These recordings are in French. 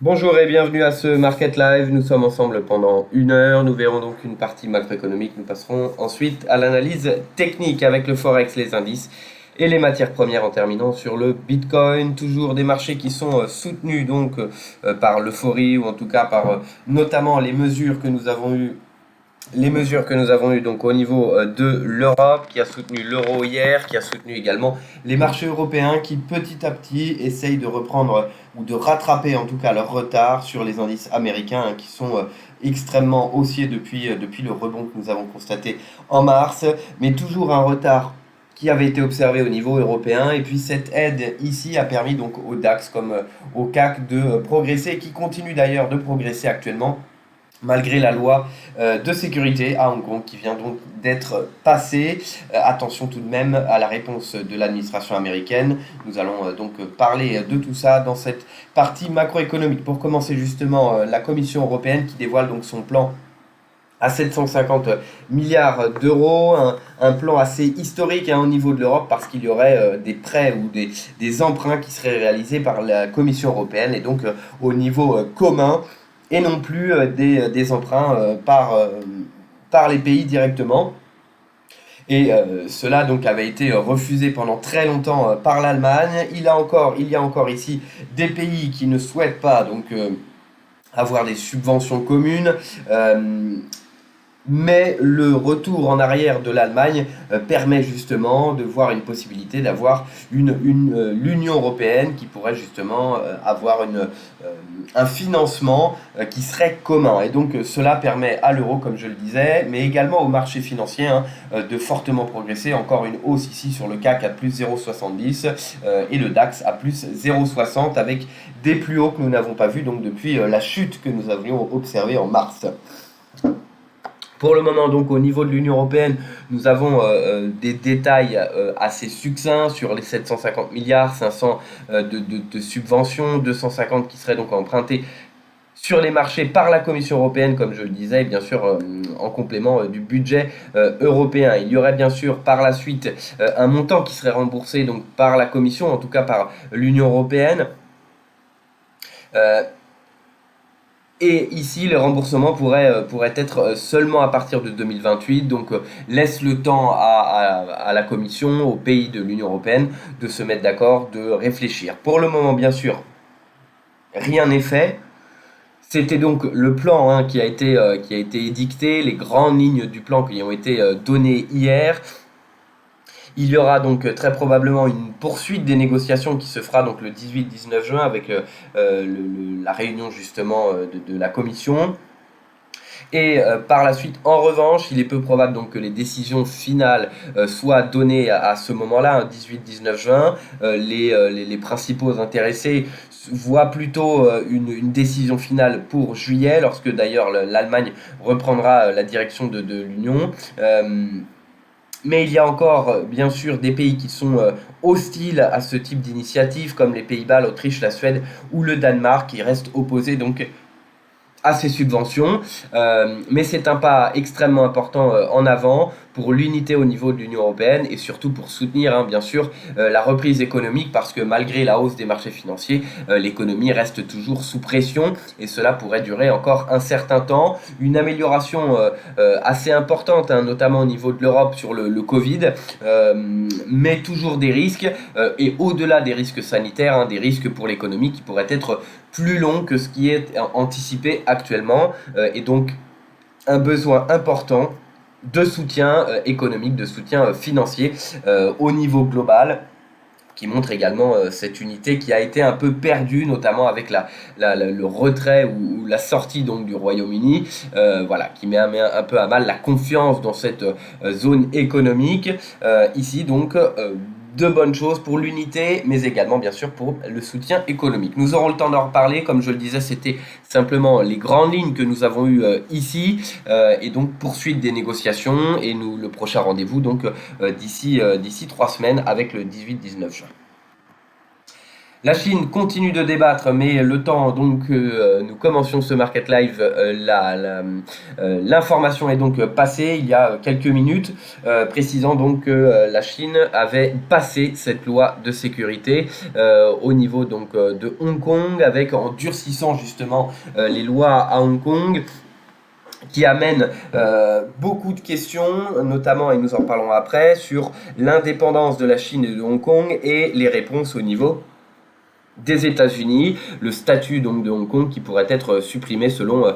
Bonjour et bienvenue à ce Market Live. Nous sommes ensemble pendant une heure. Nous verrons donc une partie macroéconomique. Nous passerons ensuite à l'analyse technique avec le Forex, les indices et les matières premières en terminant sur le Bitcoin. Toujours des marchés qui sont soutenus donc par l'euphorie ou en tout cas par notamment les mesures que nous avons eues donc au niveau de l'Europe, qui a soutenu l'euro hier, qui a soutenu également les marchés européens qui petit à petit essayent de reprendre ou de rattraper en tout cas leur retard sur les indices américains qui sont extrêmement haussiers depuis le rebond que nous avons constaté en mars, mais toujours un retard qui avait été observé au niveau européen. Et puis cette aide ici a permis donc au DAX comme au CAC de progresser, qui continue d'ailleurs de progresser actuellement malgré la loi de sécurité à Hong Kong qui vient donc d'être passée. Attention tout de même à la réponse de l'administration américaine. Nous allons donc parler de tout ça dans cette partie macroéconomique. Pour commencer justement, la Commission européenne qui dévoile donc son plan à 750 milliards d'euros, un plan assez historique au niveau de l'Europe parce qu'il y aurait des prêts ou des emprunts qui seraient réalisés par la Commission européenne et donc au niveau commun et non plus des emprunts par les pays directement. Et cela donc avait été refusé pendant très longtemps par l'Allemagne. Il y a encore ici des pays qui ne souhaitent pas donc avoir des subventions communes. Mais le retour en arrière de l'Allemagne permet justement de voir une possibilité d'avoir l'Union européenne qui pourrait justement avoir un financement qui serait commun. Et donc cela permet à l'euro, comme je le disais, mais également au marché financier de fortement progresser. Encore une hausse ici sur le CAC à plus 0,70 et le DAX à plus 0,60 avec des plus hauts que nous n'avons pas vus donc depuis la chute que nous avions observée en mars. Pour le moment, donc, au niveau de l'Union européenne, nous avons des détails assez succincts sur les 750 milliards, 500 de subventions, 250 qui seraient donc empruntés sur les marchés par la Commission européenne, comme je le disais, et bien sûr en complément du budget européen. Il y aurait bien sûr par la suite un montant qui serait remboursé donc par la Commission, en tout cas par l'Union européenne. Euh, Et ici, le remboursement pourrait être seulement à partir de 2028, donc laisse le temps à la Commission, aux pays de l'Union européenne, de se mettre d'accord, de réfléchir. Pour le moment, bien sûr, rien n'est fait. C'était donc le plan qui a été édicté, les grandes lignes du plan qui ont été données hier. Il y aura donc très probablement une poursuite des négociations qui se fera donc le 18-19 juin avec la réunion justement de la Commission. Et par la suite, en revanche, il est peu probable donc que les décisions finales soient données à ce moment-là, 18-19 juin. Les principaux intéressés voient plutôt une décision finale pour juillet, lorsque d'ailleurs l'Allemagne reprendra la direction de l'Union. Mais il y a encore, bien sûr, des pays qui sont hostiles à ce type d'initiative, comme les Pays-Bas, l'Autriche, la Suède ou le Danemark, qui restent opposés donc à ces subventions, mais c'est un pas extrêmement important en avant pour l'unité au niveau de l'Union européenne et surtout pour soutenir bien sûr la reprise économique parce que malgré la hausse des marchés financiers, l'économie reste toujours sous pression et cela pourrait durer encore un certain temps. Une amélioration assez importante, notamment au niveau de l'Europe sur le Covid, mais toujours des risques et au-delà des risques sanitaires, des risques pour l'économie qui pourraient être plus long que ce qui est anticipé actuellement et donc un besoin important de soutien économique, de soutien financier au niveau global qui montre également cette unité qui a été un peu perdue, notamment avec le retrait ou la sortie donc du Royaume-Uni, voilà, qui met un peu à mal la confiance dans cette zone économique. Ici donc de bonnes choses pour l'unité, mais également bien sûr pour le soutien économique. Nous aurons le temps d'en reparler, comme je le disais, c'était simplement les grandes lignes que nous avons eues ici, et donc poursuite des négociations, et le prochain rendez-vous donc d'ici 3 semaines avec le 18-19 juin. La Chine continue de débattre, mais le temps donc que nous commencions ce Market Live, l'information est donc passée il y a quelques minutes, précisant donc que la Chine avait passé cette loi de sécurité au niveau donc de Hong Kong, avec en durcissant justement les lois à Hong Kong, qui amène beaucoup de questions, notamment, et nous en parlerons après, sur l'indépendance de la Chine et de Hong Kong et les réponses au niveau des États-Unis, le statut donc de Hong Kong qui pourrait être supprimé selon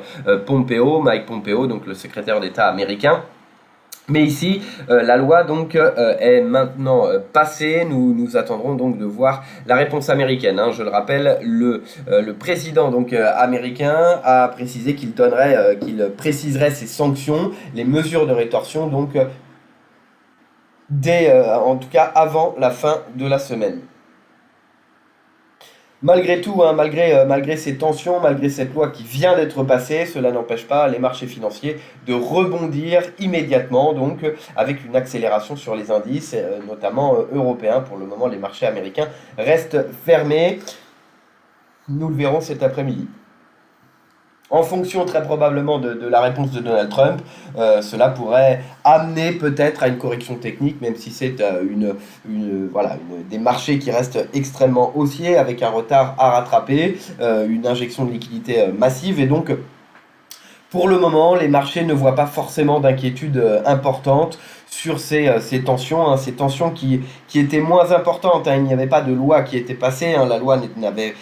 Mike Pompeo, donc le secrétaire d'État américain. Mais ici, la loi donc est maintenant passée. Nous attendrons donc de voir la réponse américaine. Je le rappelle, le président donc américain a précisé qu'il préciserait ses sanctions, les mesures de rétorsion donc en tout cas avant la fin de la semaine. Malgré tout, malgré ces tensions, malgré cette loi qui vient d'être passée, cela n'empêche pas les marchés financiers de rebondir immédiatement, donc avec une accélération sur les indices, notamment européens. Pour le moment, les marchés américains restent fermés. Nous le verrons cet après-midi. En fonction très probablement de la réponse de Donald Trump, cela pourrait amener peut-être à une correction technique, même si c'est des marchés qui restent extrêmement haussiers, avec un retard à rattraper, une injection de liquidité massive, et donc pour le moment, les marchés ne voient pas forcément d'inquiétude importante sur ces tensions, ces tensions qui étaient moins importantes. Il n'y avait pas de loi qui était passée, la loi n'avait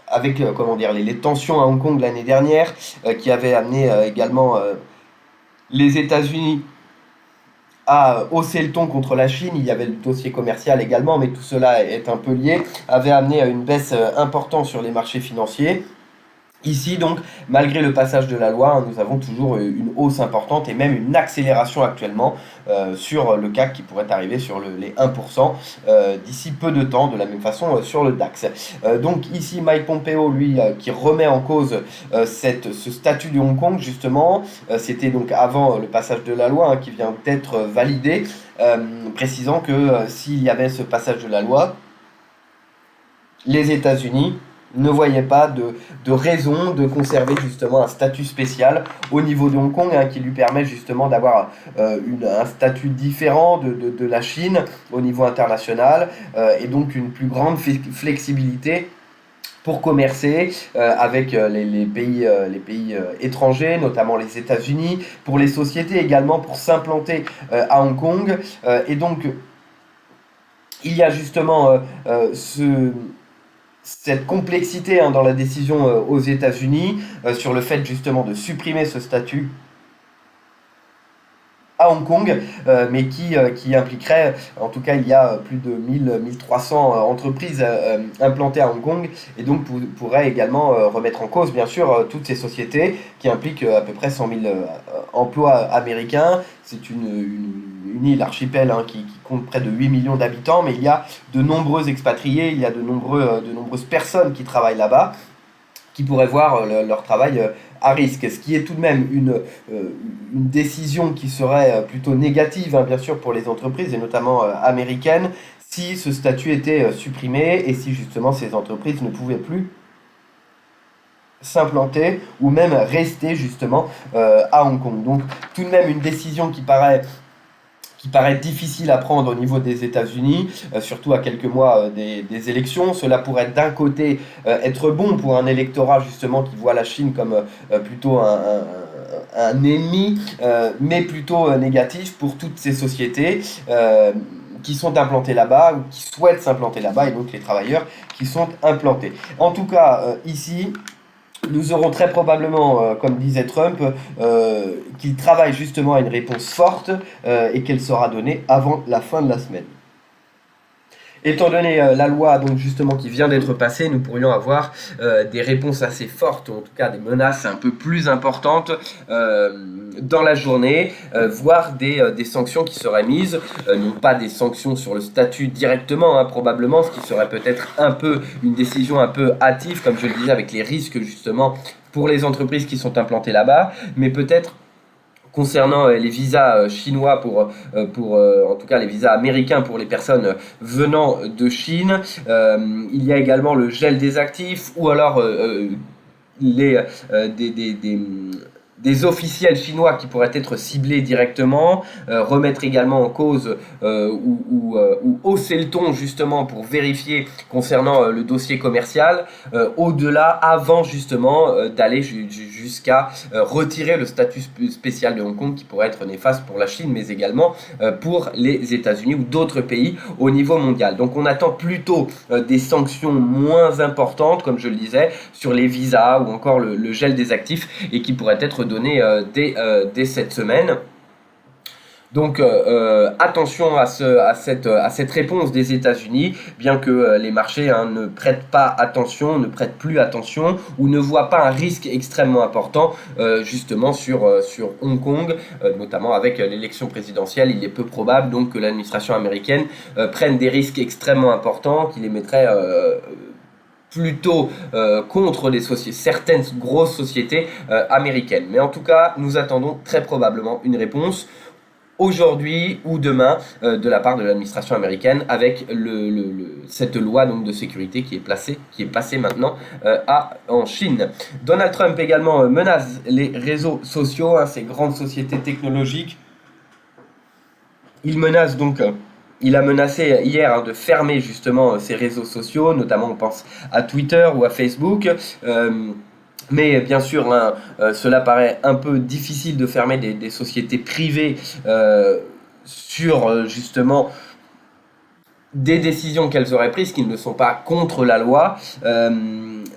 avec les tensions à Hong Kong l'année dernière, qui avaient amené également les États-Unis à hausser le ton contre la Chine. Il y avait le dossier commercial également, mais tout cela est un peu lié, avait amené à une baisse importante sur les marchés financiers. Ici, donc, malgré le passage de la loi, nous avons toujours une hausse importante et même une accélération actuellement sur le CAC qui pourrait arriver sur les 1% d'ici peu de temps, de la même façon sur le DAX. Donc ici, Mike Pompeo, lui, qui remet en cause ce statut de Hong Kong, justement, c'était donc avant le passage de la loi qui vient d'être validé, précisant que s'il y avait ce passage de la loi, les États-Unis ne voyait pas de raison de conserver justement un statut spécial au niveau de Hong Kong, qui lui permet justement d'avoir un statut différent de la Chine au niveau international, et donc une plus grande flexibilité pour commercer avec les pays étrangers, notamment les États-Unis, pour les sociétés également pour s'implanter à Hong Kong. Et donc, il y a justement cette complexité dans la décision aux États-Unis sur le fait justement de supprimer ce statut à Hong Kong, mais qui impliquerait, en tout cas il y a plus de 1300 entreprises implantées à Hong Kong, et donc pourrait également remettre en cause bien sûr toutes ces sociétés qui impliquent à peu près 100 000 emplois américains. C'est une île archipel qui compte près de 8 millions d'habitants, mais il y a de nombreux expatriés, il y a de nombreuses personnes qui travaillent là-bas, qui pourraient voir leur travail à risque, ce qui est tout de même une décision qui serait plutôt négative, bien sûr, pour les entreprises, et notamment américaines, si ce statut était supprimé et si justement ces entreprises ne pouvaient plus s'implanter ou même rester justement à Hong Kong. Donc tout de même une décision qui paraît difficile à prendre au niveau des États-Unis, surtout à quelques mois des élections. Cela pourrait d'un côté être bon pour un électorat justement qui voit la Chine comme plutôt un ennemi, mais plutôt négatif pour toutes ces sociétés qui sont implantées là-bas ou qui souhaitent s'implanter là-bas, et donc les travailleurs qui sont implantés. En tout cas, ici, nous aurons très probablement, comme disait Trump, qu'il travaille justement à une réponse forte et qu'elle sera donnée avant la fin de la semaine. Étant donné la loi donc justement qui vient d'être passée, nous pourrions avoir des réponses assez fortes, ou en tout cas des menaces un peu plus importantes dans la journée, voire des sanctions qui seraient mises, non pas des sanctions sur le statut directement, probablement, ce qui serait peut-être un peu une décision un peu hâtive, comme je le disais, avec les risques justement pour les entreprises qui sont implantées là-bas, mais peut-être concernant les visas chinois en tout cas les visas américains pour les personnes venant de Chine. Il y a également le gel des actifs ou alors les, des officiels chinois qui pourraient être ciblés directement, remettre également en cause ou hausser le ton justement pour vérifier concernant le dossier commercial, au-delà, avant justement d'aller jusqu'à retirer le statut spécial de Hong Kong qui pourrait être néfaste pour la Chine mais également pour les États-Unis ou d'autres pays au niveau mondial. Donc on attend plutôt des sanctions moins importantes, comme je le disais, sur les visas ou encore le gel des actifs et qui pourraient être donné dès cette semaine. Donc attention à cette réponse des États-Unis, bien que les marchés ne prêtent pas attention, ne prêtent plus attention ou ne voient pas un risque extrêmement important justement sur Hong Kong, notamment avec l'élection présidentielle. Il est peu probable donc que l'administration américaine prenne des risques extrêmement importants qui les mettraient plutôt contre certaines grosses sociétés américaines. Mais en tout cas, nous attendons très probablement une réponse aujourd'hui ou demain de la part de l'administration américaine avec cette loi donc, de sécurité qui est passée maintenant en Chine. Donald Trump également menace les réseaux sociaux, ces grandes sociétés technologiques. Il a menacé hier de fermer justement ces réseaux sociaux, notamment on pense à Twitter ou à Facebook. Mais bien sûr, cela paraît un peu difficile de fermer des sociétés privées sur justement des décisions qu'elles auraient prises qui ne sont pas contre la loi,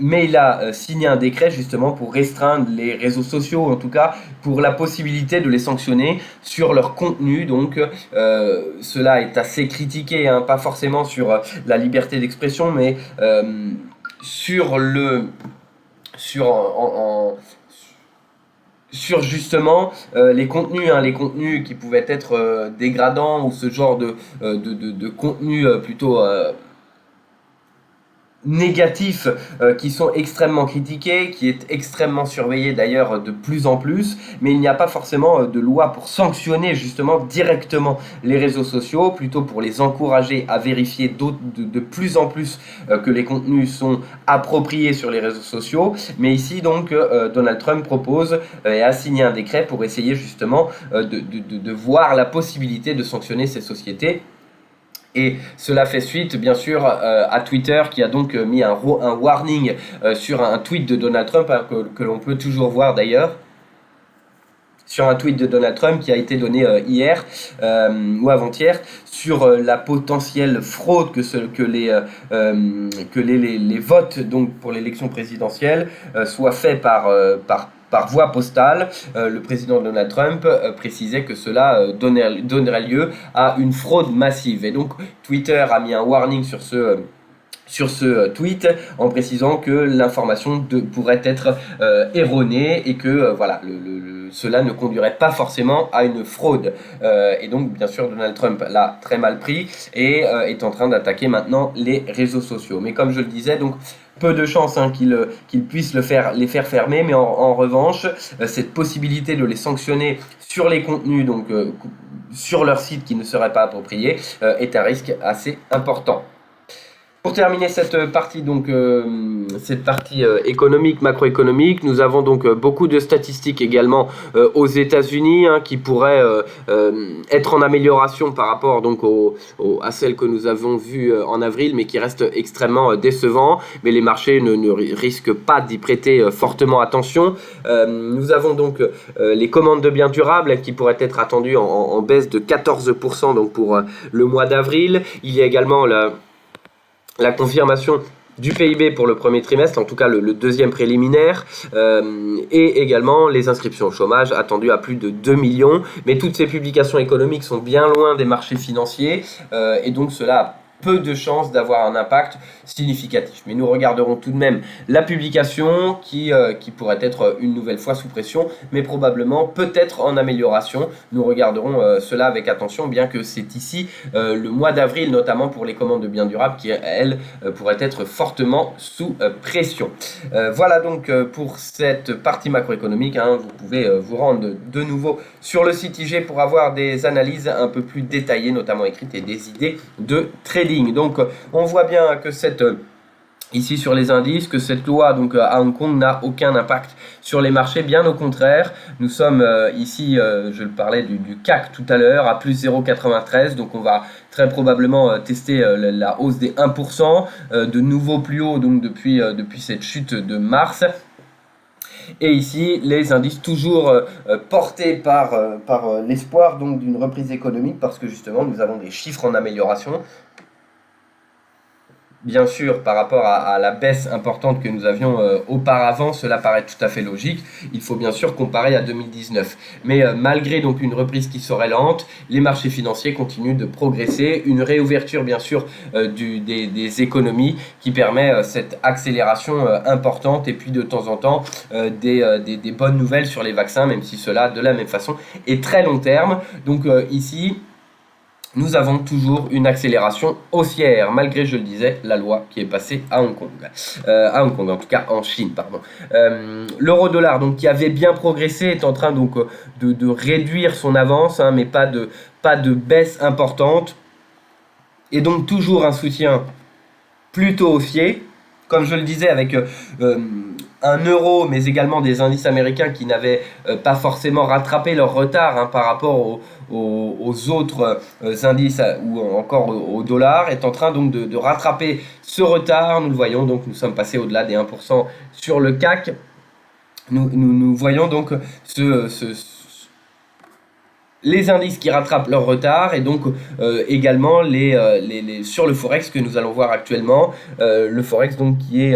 mais il a signé un décret justement pour restreindre les réseaux sociaux, en tout cas pour la possibilité de les sanctionner sur leur contenu. Donc cela est assez critiqué, pas forcément sur la liberté d'expression, mais sur justement les contenus qui pouvaient être dégradants ou ce genre de contenus plutôt négatifs qui sont extrêmement critiqués, qui est extrêmement surveillé d'ailleurs de plus en plus, mais il n'y a pas forcément de loi pour sanctionner justement directement les réseaux sociaux, plutôt pour les encourager à vérifier de plus en plus que les contenus sont appropriés sur les réseaux sociaux. Mais ici donc Donald Trump propose et a signé un décret pour essayer justement de voir la possibilité de sanctionner ces sociétés. Et cela fait suite bien sûr à Twitter qui a donc mis un warning sur un tweet de Donald Trump que l'on peut toujours voir d'ailleurs, sur un tweet de Donald Trump qui a été donné hier ou avant-hier sur la potentielle fraude que les votes donc pour l'élection présidentielle soient faits par voie postale. Le président Donald Trump précisait que cela donnerait lieu à une fraude massive. Et donc Twitter a mis un warning sur ce tweet en précisant que l'information pourrait être erronée et que cela ne conduirait pas forcément à une fraude. Et donc bien sûr Donald Trump l'a très mal pris et est en train d'attaquer maintenant les réseaux sociaux. Mais comme je le disais, donc peu de chances qu'il puisse les faire fermer, mais en revanche, cette possibilité de les sanctionner sur les contenus, donc sur leur site qui ne seraient pas appropriés, est un risque assez important. Pour terminer cette partie économique, macroéconomique, nous avons donc beaucoup de statistiques également aux États-Unis qui pourraient être en amélioration par rapport donc à celles que nous avons vues en avril, mais qui restent extrêmement décevants. Mais les marchés ne risquent pas d'y prêter fortement attention. Nous avons donc les commandes de biens durables qui pourraient être attendues en baisse de 14% donc pour le mois d'avril. Il y a également la confirmation du PIB pour le premier trimestre, en tout cas le deuxième préliminaire, et également les inscriptions au chômage attendues à plus de 2 millions. Mais toutes ces publications économiques sont bien loin des marchés financiers, et donc cela peu de chances d'avoir un impact significatif. Mais nous regarderons tout de même la publication qui pourrait être une nouvelle fois sous pression, mais probablement peut-être en amélioration. Nous regarderons cela avec attention, bien que c'est ici le mois d'avril, notamment pour les commandes de biens durables, qui, elles, pourraient être fortement sous pression. Voilà donc pour cette partie macroéconomique. Vous pouvez vous rendre de nouveau sur le site IG pour avoir des analyses un peu plus détaillées, notamment écrites, et des idées de trading. Donc on voit bien que ici sur les indices, que cette loi donc à Hong Kong n'a aucun impact sur les marchés, bien au contraire. Nous sommes ici, je parlais du CAC tout à l'heure, à plus 0,93, donc on va très probablement tester la hausse des 1%, de nouveau plus haut donc depuis cette chute de mars. Et ici, les indices toujours portés par l'espoir donc d'une reprise économique, parce que justement nous avons des chiffres en amélioration. Bien sûr, par rapport à la baisse importante que nous avions auparavant, cela paraît tout à fait logique. Il faut bien sûr comparer à 2019. Mais malgré donc une reprise qui serait lente, les marchés financiers continuent de progresser. Une réouverture bien sûr des économies qui permet cette accélération importante. Et puis de temps en temps des bonnes nouvelles sur les vaccins, même si cela de la même façon est très long terme. Donc ici, nous avons toujours une accélération haussière, malgré, je le disais, la loi qui est passée à Hong Kong. En tout cas en Chine, pardon. L'euro-dollar, donc, qui avait bien progressé, est en train donc de réduire son avance, mais pas de baisse importante. Et donc toujours un soutien plutôt haussier, comme je le disais, avec un euro, mais également des indices américains qui n'avaient pas forcément rattrapé leur retard par rapport aux autres indices ou encore au dollar, est en train donc de rattraper ce retard. Nous le voyons, donc nous sommes passés au-delà des 1% sur le CAC. Nous voyons donc les indices qui rattrapent leur retard, et donc également sur le Forex que nous allons voir actuellement, le Forex donc qui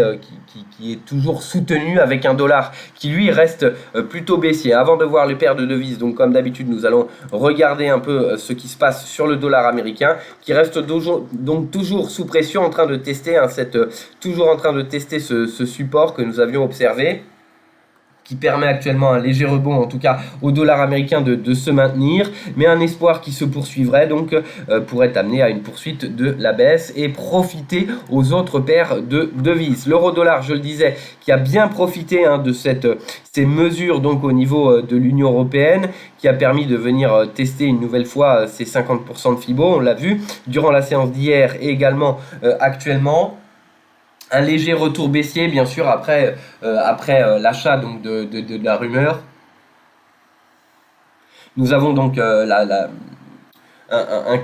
est toujours soutenu avec un dollar qui lui reste plutôt baissier. Avant de voir les paires de devises, donc comme d'habitude nous allons regarder un peu ce qui se passe sur le dollar américain, qui reste donc toujours sous pression, en train de tester ce support que nous avions observé, qui permet actuellement un léger rebond, en tout cas au dollar américain, de se maintenir, mais un espoir qui se poursuivrait, donc pourrait amener à une poursuite de la baisse et profiter aux autres paires de devises. L'euro-dollar, je le disais, qui a bien profité de ces mesures donc au niveau de l'Union européenne, qui a permis de venir tester une nouvelle fois ces 50% de FIBO, on l'a vu durant la séance d'hier et également actuellement. Un léger retour baissier, bien sûr, après l'achat donc de la rumeur. Nous avons donc un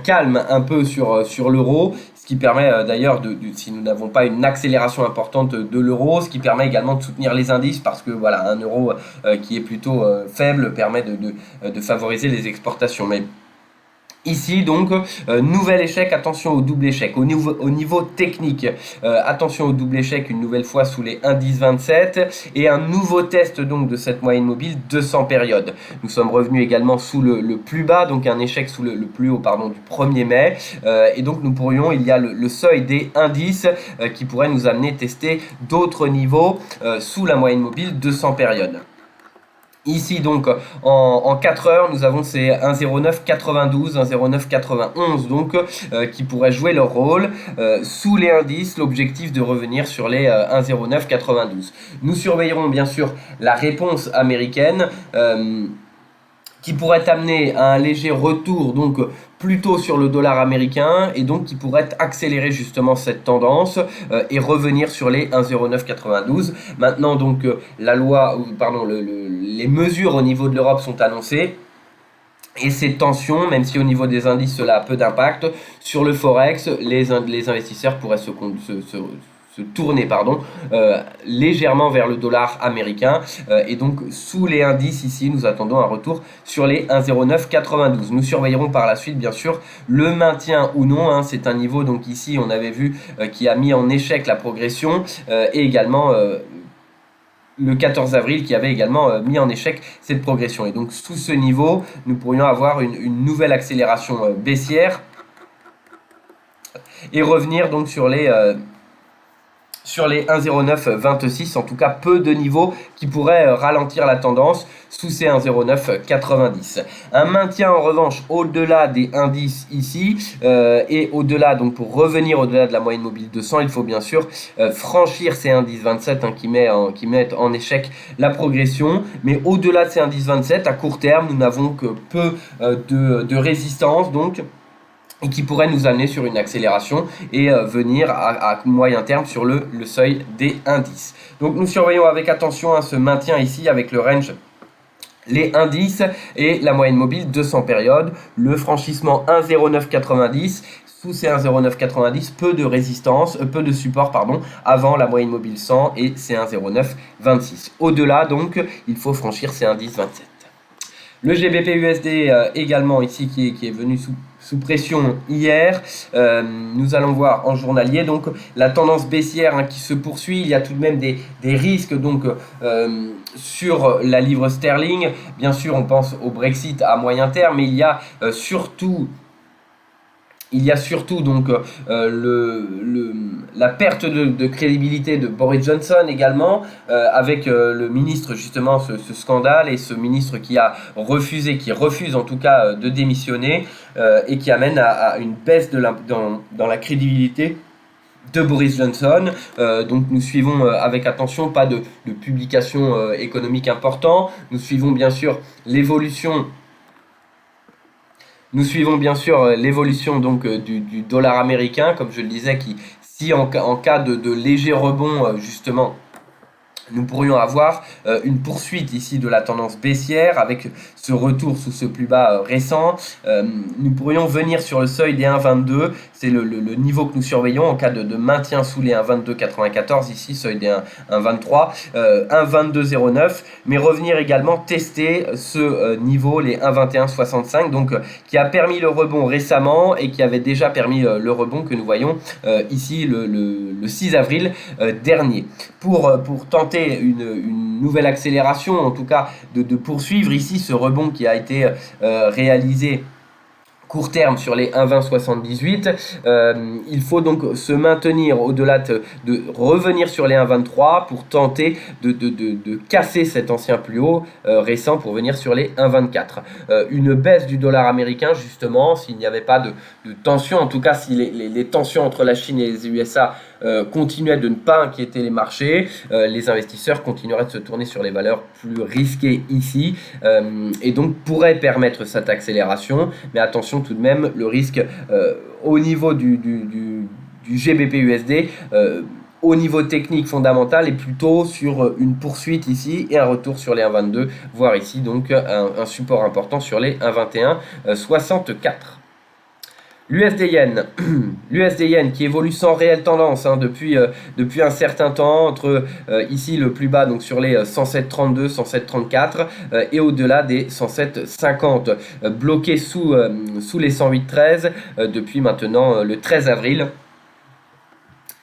calme un peu sur l'euro, ce qui permet d'ailleurs, si nous n'avons pas une accélération importante de l'euro, ce qui permet également de soutenir les indices, parce que voilà, un euro qui est plutôt faible permet de favoriser les exportations. Mais ici donc, nouvel échec, attention au double échec. Au niveau technique, attention au double échec une nouvelle fois sous les 1,1027 et un nouveau test donc de cette moyenne mobile 200 périodes. Nous sommes revenus également sous le plus bas, donc un échec sous le plus haut du 1er mai. Et donc il y a le seuil des indices qui pourrait nous amener à tester d'autres niveaux sous la moyenne mobile 200 périodes. Ici donc en 4 heures nous avons ces 1,0992, 1,0991 donc qui pourraient jouer leur rôle sous les indices, l'objectif de revenir sur les 1,0992. Nous surveillerons bien sûr la réponse américaine qui pourrait amener à un léger retour donc plutôt sur le dollar américain, et donc qui pourrait accélérer justement cette tendance et revenir sur les 1,0992. Maintenant donc les mesures au niveau de l'Europe sont annoncées. Et ces tensions, même si au niveau des indices cela a peu d'impact, sur le Forex, les investisseurs pourraient se tourner légèrement vers le dollar américain, et donc sous les indices ici nous attendons un retour sur les 1,0992. Nous surveillerons par la suite bien sûr le maintien ou non, c'est un niveau donc ici on avait vu qui a mis en échec la progression, et également le 14 avril qui avait également mis en échec cette progression. Et donc sous ce niveau nous pourrions avoir une nouvelle accélération baissière. et revenir donc sur les 1,0926, en tout cas peu de niveaux qui pourraient ralentir la tendance sous ces 1,0990. Un maintien en revanche au-delà des indices ici et au-delà, donc pour revenir au-delà de la moyenne mobile 200, il faut bien sûr franchir ces indices 27 qui mettent en échec la progression, mais au-delà de ces indices 27, à court terme, nous n'avons que peu de résistance, donc et qui pourrait nous amener sur une accélération et venir à moyen terme sur le seuil des indices. Donc nous surveillons avec attention ce maintien ici avec le range, les indices et la moyenne mobile 200 périodes, le franchissement 1,0990. Sous ces 1,0990, peu de résistance, peu de support avant la moyenne mobile 100 et ces 1,0926. Au-delà donc, il faut franchir ces indices 27. Le GBP USD également ici qui est venu sous pression hier. Nous allons voir en journalier donc la tendance baissière qui se poursuit. Il y a tout de même des risques donc sur la livre sterling. Bien sûr, on pense au Brexit à moyen terme, mais il y a surtout donc la perte de crédibilité de Boris Johnson également, avec le ministre justement ce scandale et ce ministre qui refuse en tout cas de démissionner et qui amène à une baisse dans la crédibilité de Boris Johnson. Donc nous suivons avec attention, pas de publication économique important. Nous suivons bien sûr l'évolution donc du dollar américain, comme je le disais, qui, si en cas de léger rebond, justement, nous pourrions avoir une poursuite ici de la tendance baissière avec ce retour sous ce plus bas récent. Nous pourrions venir sur le seuil des 1,22, c'est le niveau que nous surveillons en cas de maintien sous les 1,2294, ici seuil des 1,23, 1,2209, mais revenir également tester ce niveau, les 1,2165, donc qui a permis le rebond récemment et qui avait déjà permis le rebond que nous voyons ici le 6 avril dernier. Pour tenter une nouvelle accélération, en tout cas de poursuivre ici ce rebond qui a été réalisé court terme sur les 1,2078, il faut donc se maintenir au-delà de revenir sur les 1,23 pour tenter de casser cet ancien plus haut récent pour venir sur les 1,24. Une baisse du dollar américain justement, s'il n'y avait pas de tension, en tout cas si les tensions entre la Chine et les USA continuaient de ne pas inquiéter les marchés, les investisseurs continueraient de se tourner sur les valeurs plus risquées ici et donc pourraient permettre cette accélération, mais attention tout de même, le risque au niveau du GBP USD au niveau technique fondamental est plutôt sur une poursuite ici et un retour sur les 1,22, voire ici donc un support important sur les 1,2164. L'USD Yen qui évolue sans réelle tendance depuis un certain temps, entre ici le plus bas donc sur les 107,32, 107,34 et au-delà des 107,50, bloqué sous les 108,13 depuis maintenant le 13 avril.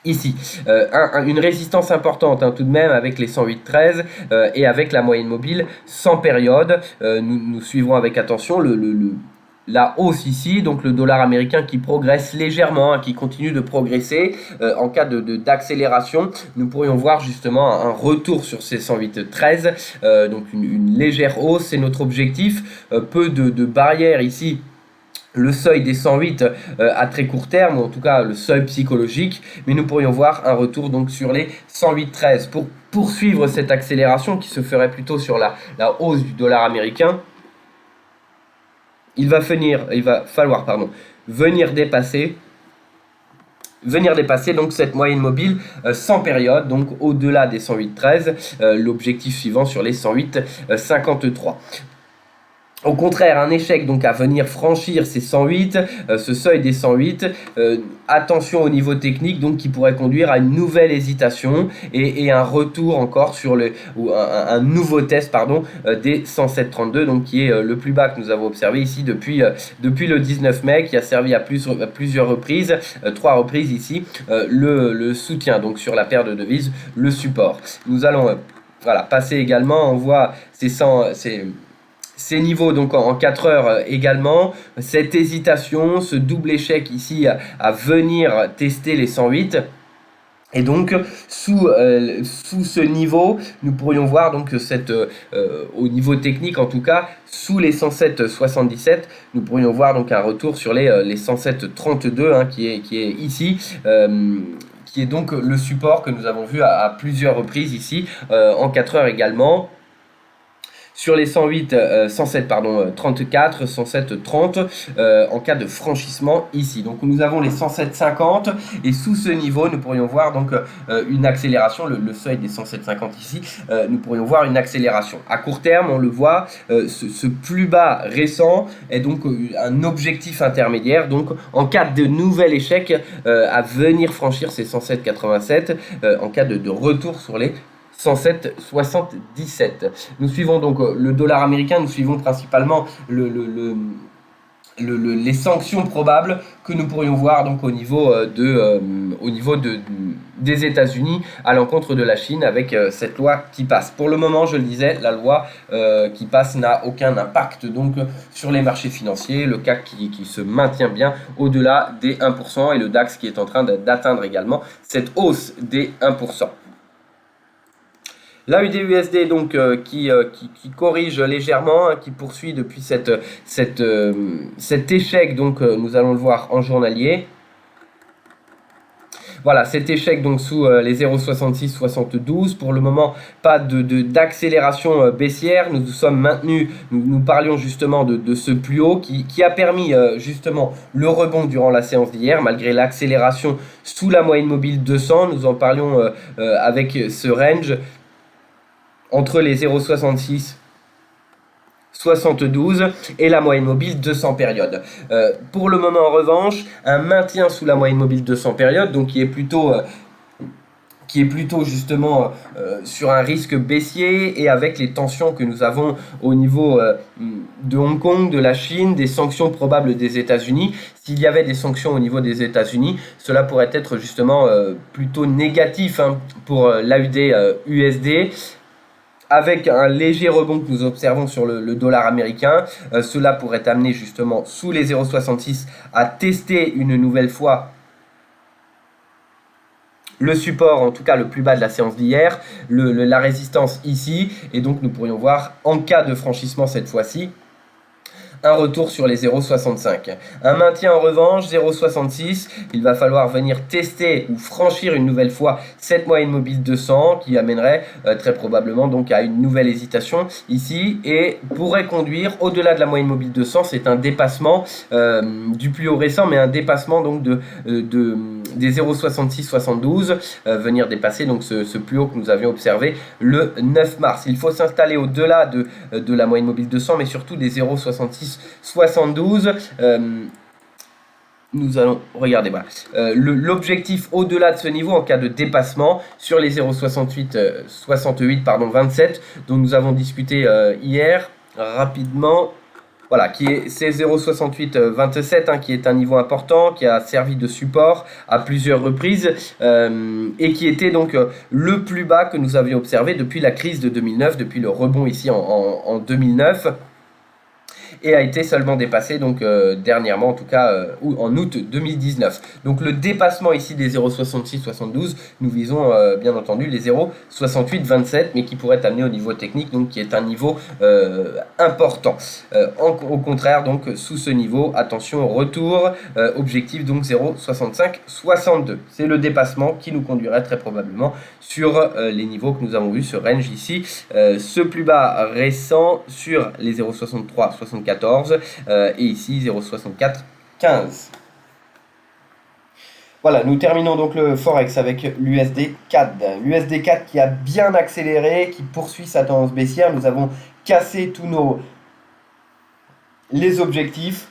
Ici, une résistance importante tout de même avec les 108,13 et avec la moyenne mobile sans période. Nous suivrons avec attention la hausse ici, donc le dollar américain qui progresse légèrement, qui continue de progresser. En cas d'accélération, nous pourrions voir justement un retour sur ces 108,13, donc une légère hausse, c'est notre objectif. Peu de barrières ici. Le seuil des 108 à très court terme, ou en tout cas le seuil psychologique, mais nous pourrions voir un retour donc sur les 108,13 pour poursuivre cette accélération qui se ferait plutôt sur la hausse du dollar américain. Il va falloir venir dépasser donc cette moyenne mobile sans période, donc au-delà des 108,13, l'objectif suivant sur les 108,53. Au contraire, un échec donc à venir franchir ces 108, ce seuil des 108, attention au niveau technique donc qui pourrait conduire à une nouvelle hésitation et un retour encore sur un nouveau test des 107,32, donc qui est le plus bas que nous avons observé ici depuis le 19 mai, qui a servi à plusieurs reprises, 3 reprises ici, le soutien donc sur la paire de devises, le support. Nous allons passer également, on voit ces ces niveaux donc en 4 heures également, cette hésitation, ce double échec ici à venir tester les 108. Et donc sous ce niveau, nous pourrions voir donc au niveau technique en tout cas, sous les 107,77, nous pourrions voir donc un retour sur les 107,32 qui est ici. Qui est donc le support que nous avons vu à plusieurs reprises ici en 4 heures également. Sur les 107 34, 107 30 en cas de franchissement ici. Donc nous avons les 107,50 et sous ce niveau nous pourrions voir donc une accélération, le seuil des 107,50 ici, nous pourrions voir une accélération. À court terme, on le voit, ce plus bas récent est donc un objectif intermédiaire. Donc en cas de nouvel échec à venir franchir ces 107,87 en cas de retour sur les 107,77. Nous suivons donc le dollar américain, nous suivons principalement les sanctions probables que nous pourrions voir donc au niveau des États-Unis à l'encontre de la Chine avec cette loi qui passe. Pour le moment, je le disais, la loi qui passe n'a aucun impact donc sur les marchés financiers, le CAC qui se maintient bien au-delà des 1% et le DAX qui est en train d'atteindre également cette hausse des 1%. L'AUD-USD donc qui corrige légèrement, qui poursuit depuis cet échec, donc nous allons le voir en journalier. Voilà, cet échec donc sous les 0,6672. Pour le moment, pas d'accélération baissière. Nous nous sommes maintenus, nous parlions justement de ce plus haut qui a permis justement le rebond durant la séance d'hier, malgré l'accélération sous la moyenne mobile 200. Nous en parlions avec ce range entre les 0,66 72 et la moyenne mobile 200 périodes. Pour le moment en revanche, un maintien sous la moyenne mobile 200 périodes, donc qui est plutôt justement sur un risque baissier et avec les tensions que nous avons au niveau de Hong Kong, de la Chine, des sanctions probables des États-Unis. S'il y avait des sanctions au niveau des États-Unis, cela pourrait être justement plutôt négatif pour l'AUD-USD. Avec un léger rebond que nous observons sur le dollar américain, cela pourrait amener justement sous les 0,66 à tester une nouvelle fois le support, en tout cas le plus bas de la séance d'hier, la résistance ici, et donc nous pourrions voir en cas de franchissement cette fois-ci, un retour sur les 0,65. Un maintien en revanche, 0,66, il va falloir venir tester ou franchir une nouvelle fois cette moyenne mobile 200 qui amènerait très probablement donc à une nouvelle hésitation ici et pourrait conduire au-delà de la moyenne mobile 200. C'est un dépassement du plus haut récent, mais un dépassement donc des 0,6672, venir dépasser donc ce plus haut que nous avions observé le 9 mars. Il faut s'installer au-delà de la moyenne mobile 200, mais surtout des 0,66 72. Nous allons regarder l'objectif au-delà de ce niveau en cas de dépassement sur les 0,68 27 dont nous avons discuté hier rapidement. Voilà, c'est 0,68 27 qui est un niveau important, qui a servi de support à plusieurs reprises et qui était donc le plus bas que nous avions observé depuis la crise de 2009, depuis le rebond ici en 2009. Et a été seulement dépassé donc dernièrement, en tout cas en août 2019. Donc le dépassement ici des 0,6672, nous visons bien entendu les 0,6827, mais qui pourrait amener au niveau technique, donc qui est un niveau important. Au contraire, donc sous ce niveau, attention au retour, objectif donc 0,6562. C'est le dépassement qui nous conduirait très probablement sur les niveaux que nous avons vus, ce range ici, ce plus bas récent sur les 0,6374 et ici 0,6415. Voilà, nous terminons donc le Forex avec l'USD CAD. L'USD CAD qui a bien accéléré, qui poursuit sa tendance baissière. Nous avons cassé tous les objectifs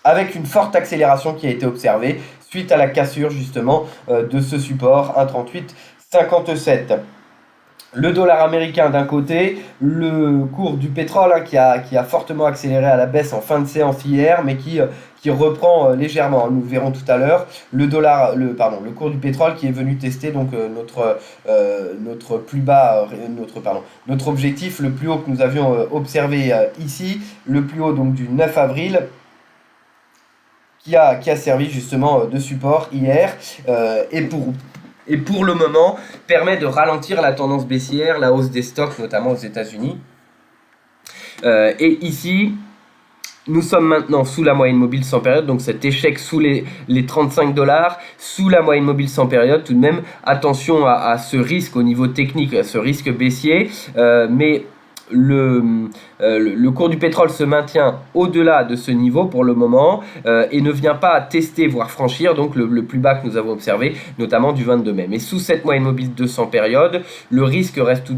avec une forte accélération qui a été observée suite à la cassure justement de ce support 1,3857. Le dollar américain d'un côté, le cours du pétrole qui a fortement accéléré à la baisse en fin de séance hier, mais qui qui reprend légèrement. Nous verrons tout à l'heure le cours du pétrole qui est venu tester donc notre plus bas, notre objectif le plus haut que nous avions observé ici, le plus haut donc du 9 avril. Qui a servi justement de support hier et pour le moment permet de ralentir la tendance baissière, la hausse des stocks notamment aux États-Unis. Et ici, nous sommes maintenant sous la moyenne mobile 100 périodes, donc cet échec sous les $35, sous la moyenne mobile 100 périodes. Tout de même, attention à ce risque au niveau technique, à ce risque baissier, mais le cours du pétrole se maintient au-delà de ce niveau pour le moment et ne vient pas tester voire franchir donc le plus bas que nous avons observé notamment du 22 mai. Mais sous cette moyenne mobile 200 périodes, le risque reste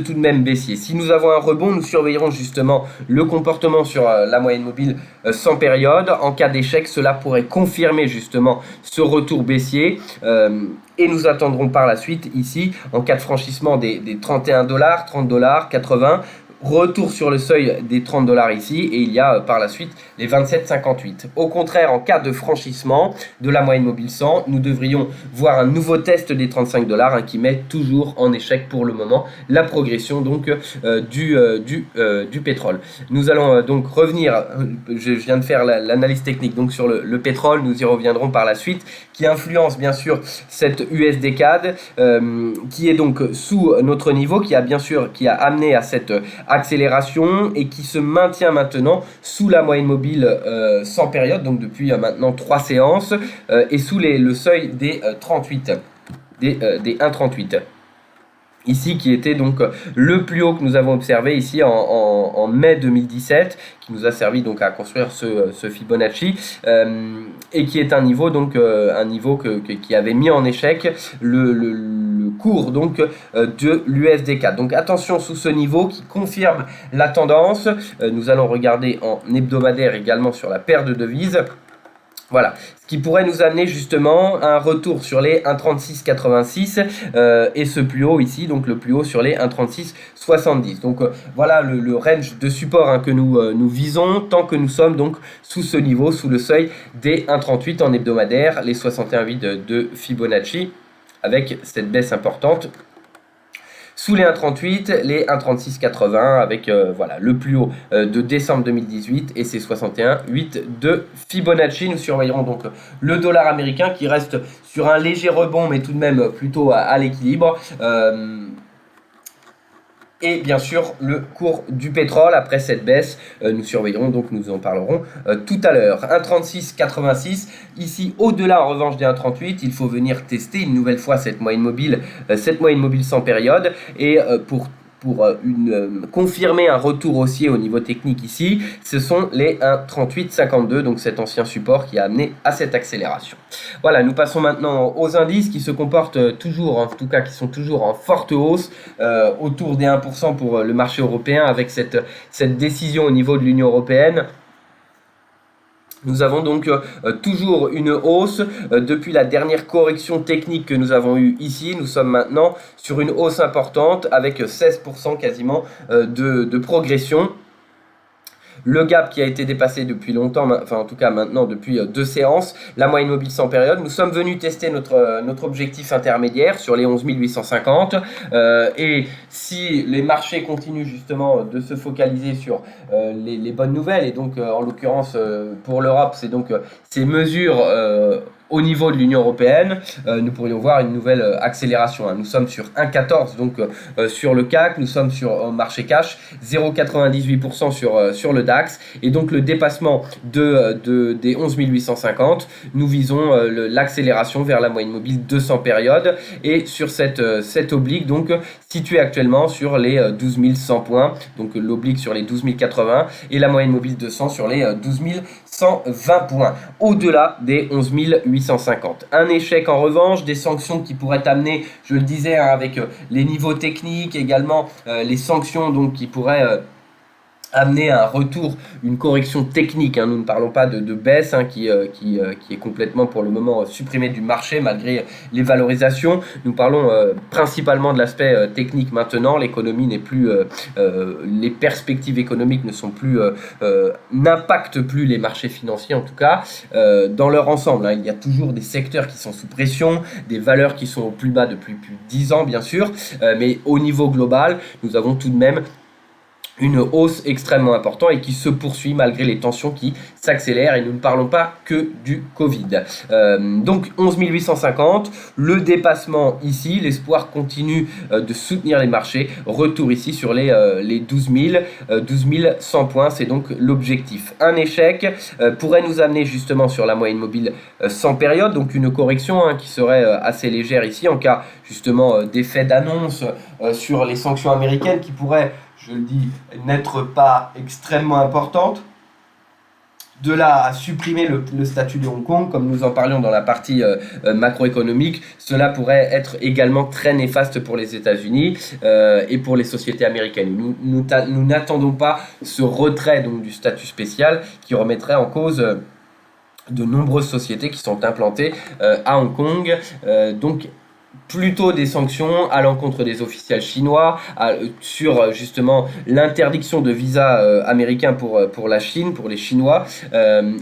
tout de même baissier. Si nous avons un rebond, nous surveillerons justement le comportement sur la moyenne mobile 100 périodes. En cas d'échec, cela pourrait confirmer justement ce retour baissier. Et nous attendrons par la suite ici, en cas de franchissement des $31, $30, 80, retour sur le seuil des $30 ici, et il y a par la suite les 27,58. Au contraire, en cas de franchissement de la moyenne mobile 100, nous devrions voir un nouveau test des $35 qui met toujours en échec pour le moment la progression donc du pétrole. Nous allons donc revenir, je viens de faire l'analyse technique donc sur le pétrole, nous y reviendrons par la suite, qui influence bien sûr cette USD CAD qui est donc sous notre niveau, qui a amené à cette accélération et qui se maintient maintenant sous la moyenne mobile 100 périodes, donc depuis maintenant 3 séances, et sous le seuil des 1,38. Ici, qui était donc le plus haut que nous avons observé ici en mai 2017, qui nous a servi donc à construire ce Fibonacci, et qui est un niveau donc qui avait mis en échec le cours donc de l'USD4. Donc attention sous ce niveau qui confirme la tendance. Nous allons regarder en hebdomadaire également sur la paire de devises. Voilà, ce qui pourrait nous amener justement à un retour sur les 1,3686 et ce plus haut ici, donc le plus haut sur les 1,3670. Donc voilà le range de support que nous visons tant que nous sommes donc sous ce niveau, sous le seuil des 1,38 en hebdomadaire, les 61,8 de Fibonacci avec cette baisse importante. Sous les 1,38, les 1,3680 avec le plus haut de décembre 2018 et ses 61,8 de Fibonacci. Nous surveillerons donc le dollar américain qui reste sur un léger rebond mais tout de même plutôt à l'équilibre. Et bien sûr le cours du pétrole après cette baisse, nous surveillerons donc, nous en parlerons tout à l'heure. 1,3686 ici au-delà en revanche des 1,38, il faut venir tester une nouvelle fois cette moyenne mobile 100 périodes et pour confirmer un retour haussier au niveau technique ici, ce sont les 1,3852, donc cet ancien support qui a amené à cette accélération. Voilà, nous passons maintenant aux indices qui se comportent toujours, en tout cas qui sont toujours en forte hausse, autour des 1% pour le marché européen avec cette décision au niveau de l'Union européenne. Nous avons donc toujours une hausse depuis la dernière correction technique que nous avons eue ici. Nous sommes maintenant sur une hausse importante avec 16% quasiment de progression. Le gap qui a été dépassé depuis longtemps, enfin en tout cas maintenant depuis 2 séances, la moyenne mobile 100 périodes. Nous sommes venus tester notre objectif intermédiaire sur les 11 850 et si les marchés continuent justement de se focaliser sur les bonnes nouvelles et donc en l'occurrence pour l'Europe c'est donc ces mesures au niveau de l'Union européenne, nous pourrions voir une nouvelle accélération. Nous sommes sur 1,14 donc sur le CAC, nous sommes sur marché cash 0,98% sur le DAX et donc le dépassement des 11 850. Nous visons l'accélération vers la moyenne mobile 200 périodes et sur cette oblique donc située actuellement sur les 12 100 points, donc l'oblique sur les 12 080 et la moyenne mobile 200 sur les 12 120 points, au-delà des 11 850. Un échec en revanche, des sanctions qui pourraient amener, je le disais, avec les niveaux techniques, également les sanctions donc qui pourraient amener à un retour, une correction technique. Nous ne parlons pas de baisse qui est complètement pour le moment supprimée du marché malgré les valorisations. Nous parlons principalement de l'aspect technique maintenant. L'économie n'est plus, les perspectives économiques ne sont plus, n'impactent plus les marchés financiers en tout cas dans leur ensemble. Il y a toujours des secteurs qui sont sous pression, des valeurs qui sont au plus bas depuis plus de 10 ans bien sûr, mais au niveau global, nous avons tout de même une hausse extrêmement importante et qui se poursuit malgré les tensions qui s'accélèrent, et nous ne parlons pas que du Covid. Donc 11 850, le dépassement ici, l'espoir continue de soutenir les marchés, retour ici sur les 12 100 points, c'est donc l'objectif. Un échec pourrait nous amener justement sur la moyenne mobile sans période, donc une correction qui serait assez légère ici en cas justement d'effet d'annonce sur les sanctions américaines qui pourraient, je le dis, n'être pas extrêmement importante. De là à supprimer le statut de Hong Kong, comme nous en parlions dans la partie macroéconomique, cela pourrait être également très néfaste pour les États-Unis et pour les sociétés américaines. Nous n'attendons pas ce retrait donc, du statut spécial qui remettrait en cause de nombreuses sociétés qui sont implantées à Hong Kong. Donc plutôt des sanctions à l'encontre des officiels chinois sur justement l'interdiction de visa américain pour la Chine, pour les Chinois,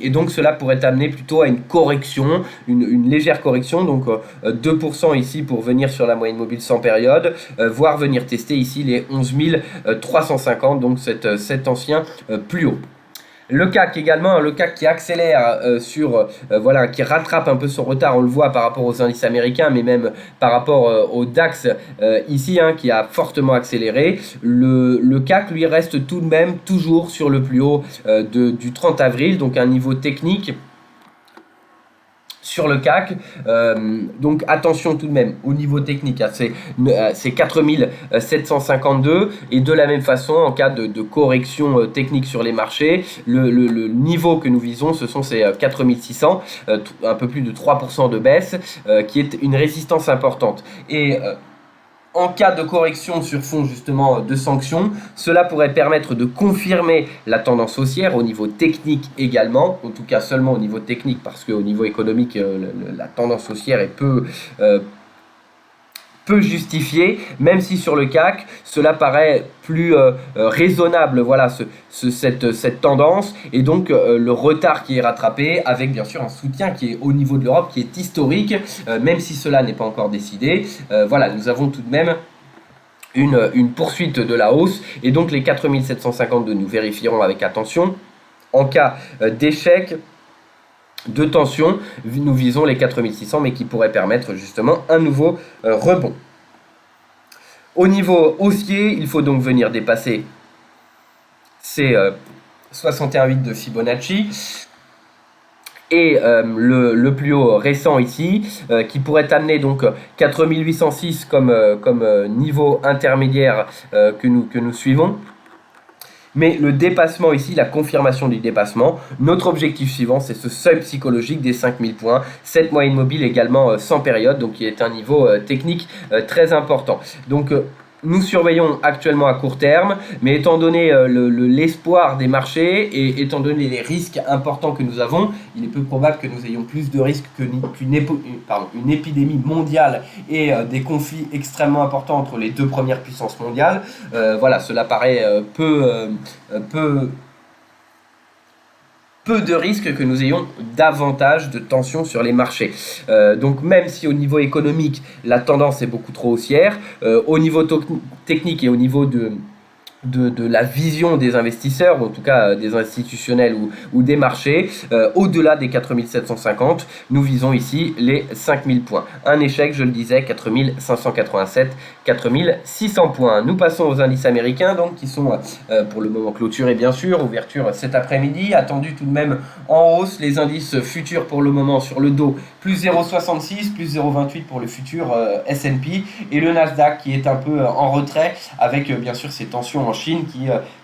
et donc cela pourrait amener plutôt à une correction, une légère correction, donc 2% ici pour venir sur la moyenne mobile sans période, voire venir tester ici les 11 350, donc cet ancien plus haut. Le CAC également, le CAC qui accélère qui rattrape un peu son retard, on le voit par rapport aux indices américains, mais même par rapport au DAX ici, qui a fortement accéléré. Le CAC lui reste tout de même toujours sur le plus haut du 30 avril, donc un niveau technique sur le CAC, donc attention tout de même au niveau technique, c'est 4752, et de la même façon en cas de correction technique sur les marchés, le niveau que nous visons ce sont ces 4600, un peu plus de 3% de baisse, qui est une résistance importante. Et en cas de correction sur fond justement de sanctions, cela pourrait permettre de confirmer la tendance haussière au niveau technique également, en tout cas seulement au niveau technique parce qu'au niveau économique la tendance haussière est peu justifiée, même si sur le CAC cela paraît plus raisonnable, voilà cette tendance, et donc le retard qui est rattrapé avec bien sûr un soutien qui est au niveau de l'Europe qui est historique, même si cela n'est pas encore décidé. Voilà, nous avons tout de même une poursuite de la hausse, et donc les 4752 nous vérifierons avec attention. En cas d'échec de tension, nous visons les 4600, mais qui pourraient permettre justement un nouveau rebond. Au niveau haussier, il faut donc venir dépasser ces 61,8 de Fibonacci et le plus haut récent ici, qui pourrait amener donc 4806 comme niveau intermédiaire que nous suivons. Mais le dépassement ici, la confirmation du dépassement, notre objectif suivant, c'est ce seuil psychologique des 5000 points, cette moyenne mobile également sans période, donc qui est un niveau technique très important. Donc nous surveillons actuellement à court terme, mais étant donné l'espoir des marchés et étant donné les risques importants que nous avons, il est peu probable que nous ayons plus de risques qu'une épidémie mondiale et des conflits extrêmement importants entre les deux premières puissances mondiales. Voilà, cela paraît peu de risques que nous ayons davantage de tensions sur les marchés. Donc même si au niveau économique, la tendance est beaucoup trop haussière, au niveau technique et au niveau de la vision des investisseurs, en tout cas des institutionnels ou des marchés, au-delà des 4750, nous visons ici les 5000 points. Un échec, je le disais, 4587, 4600 points. Nous passons aux indices américains, donc qui sont pour le moment clôturés bien sûr, ouverture cet après-midi, attendu tout de même en hausse. Les indices futurs pour le moment sur le Dow, plus 0,66, plus 0,28 pour le futur S&P, et le Nasdaq qui est un peu en retrait avec bien sûr ces tensions en Chine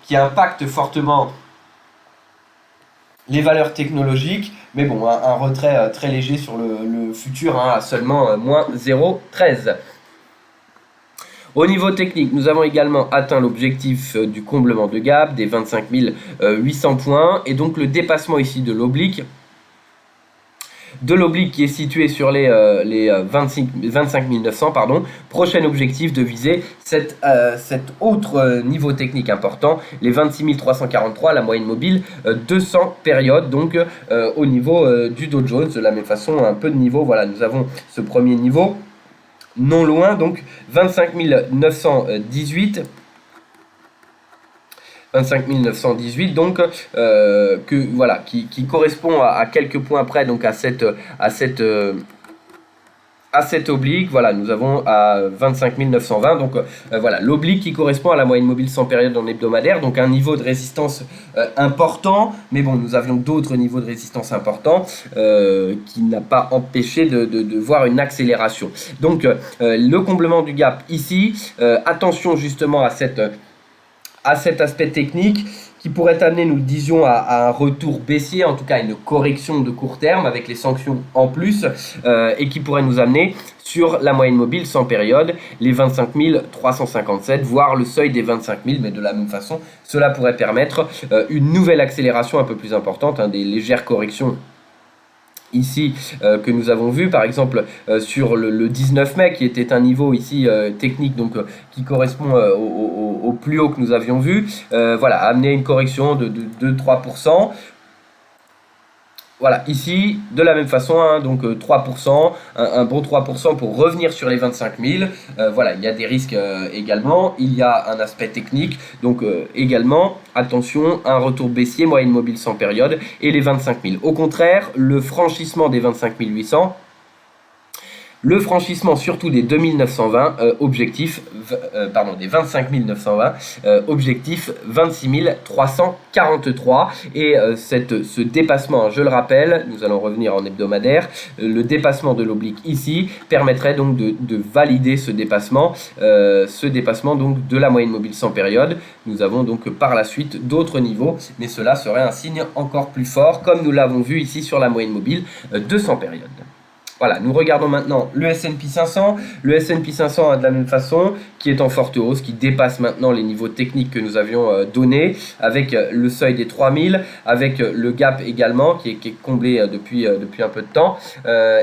qui impactent fortement les valeurs technologiques, mais bon, un retrait très léger sur le futur à seulement moins 0,13. Au niveau technique, nous avons également atteint l'objectif du comblement de gap des 25 800 points et donc le dépassement ici de l'oblique qui est situé sur les 25 900, pardon. Prochain objectif de viser cet autre niveau technique important, les 26 343, la moyenne mobile 200 périodes, donc au niveau du Dow Jones. De la même façon, un peu de niveau, voilà, nous avons ce premier niveau, non loin, donc 25 918. 25 918 donc voilà qui correspond à quelques points près donc à cette oblique. Voilà, nous avons à 25 920 donc voilà l'oblique qui correspond à la moyenne mobile 100 périodes en hebdomadaire, donc un niveau de résistance important, mais bon, nous avions d'autres niveaux de résistance importants qui n'a pas empêché de voir une accélération. Donc le comblement du gap ici, attention justement à cet aspect technique qui pourrait amener, nous le disions, à un retour baissier, en tout cas une correction de court terme avec les sanctions en plus, et qui pourrait nous amener sur la moyenne mobile sans période, les 25 357, voire le seuil des 25 000, mais de la même façon, cela pourrait permettre une nouvelle accélération un peu plus importante, des légères corrections ici que nous avons vu par exemple sur le 19 mai qui était un niveau ici technique donc qui correspond au plus haut que nous avions vu, voilà, amener une correction de 3%. Voilà, ici, de la même façon, donc 3%, un bon 3% pour revenir sur les 25 000. Voilà, il y a des risques également. Il y a un aspect technique. Donc également, attention, un retour baissier, moyenne mobile sans période, et les 25 000. Au contraire, le franchissement des 25 800, le franchissement surtout des 2920, des 25 920, objectif 26 343. Et ce dépassement, je le rappelle, nous allons revenir en hebdomadaire, le dépassement de l'oblique ici permettrait donc de valider ce dépassement donc de la moyenne mobile sans période. Nous avons donc par la suite d'autres niveaux, mais cela serait un signe encore plus fort, comme nous l'avons vu ici sur la moyenne mobile 200 périodes. Voilà, nous regardons maintenant le S&P 500. Le S&P 500 de la même façon, qui est en forte hausse, qui dépasse maintenant les niveaux techniques que nous avions donnés, avec le seuil des 3000, avec le gap également, qui est comblé depuis un peu de temps.